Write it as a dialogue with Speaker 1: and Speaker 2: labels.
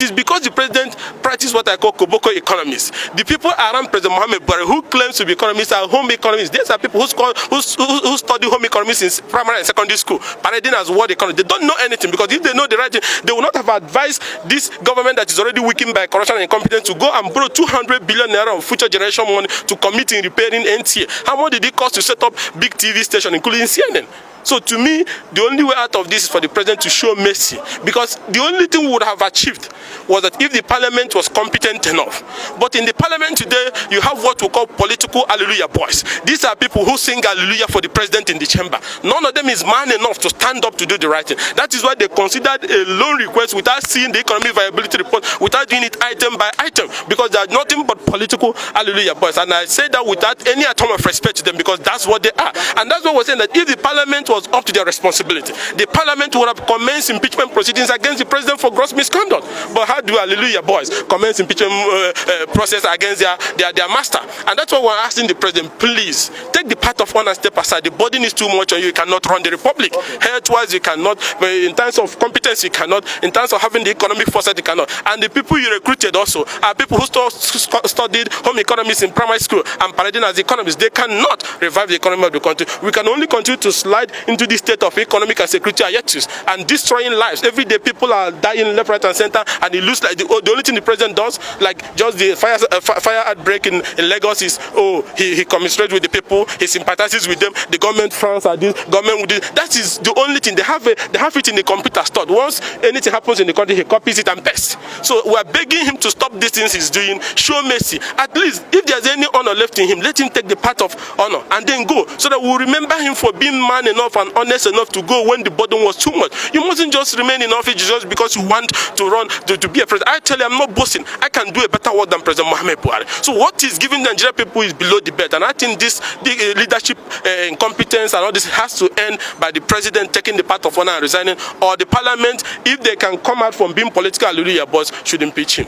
Speaker 1: It's because the president practices what I call Koboko economists. The people around President Muhammad Buhari who claims to be economists are home economists. These are people who study home economics in primary and secondary school, parading as world economists. They don't know anything, because if they know the right thing, they would not have advised this government that is already weakened by corruption and incompetence to go and borrow 200 billion naira of future generation money to commit in repairing NTA. How much did it cost to set up big TV station, including CNN? So to me, the only way out of this is for the president to show mercy, because the only thing we would have achieved was that if the parliament was competent enough. But in the parliament today, you have what we call political hallelujah boys. These are people who sing hallelujah for the president in the chamber. None of them is man enough to stand up to do the right thing. That is why they considered a loan request without seeing the economic viability report, without doing it item by item, because they are nothing but political hallelujah boys. And I say that without any atom of respect to them, because that's what they are. And that's what we're saying, that if the parliament was up to their responsibility, the parliament would have commenced impeachment proceedings against the president for gross misconduct. But how do hallelujah boys commence impeachment process against their master? And that's why we're asking the president, please take the path of honor, step aside. The burden is too much on you. You cannot run the republic. Health-wise, you cannot. In terms of competence, you cannot. In terms of having the economic foresight, you cannot. And the people you recruited also are people who studied home economics in primary school and parading as economists. They cannot revive the economy of the country. We can only continue to slide into this state of economic and security hiatus and destroying lives. Every day people are dying left, right and center, and it looks like the only thing the president does, like just the fire outbreak in Lagos, is he commiserates with the people, he sympathizes with them, the government frowns at this, government with this. That is the only thing. They have it in the computer stored. Once anything happens in the country, he copies it and pastes. So we are begging him to stop these things he's doing, show mercy. At least if there's any honor left in him, let him take the path of honor and then go, so that we'll remember him for being man enough and honest enough to go when the burden was too much. You mustn't just remain in office just because you want to run to be a president. I tell you, I'm not boasting. I can do a better work than President Muhammad Buhari. So what is giving Nigerian people is below the belt. And I think this leadership incompetence and all this has to end by the president taking the path of honor and resigning, or the parliament, if they can come out from being political hallelujah boys, should impeach him.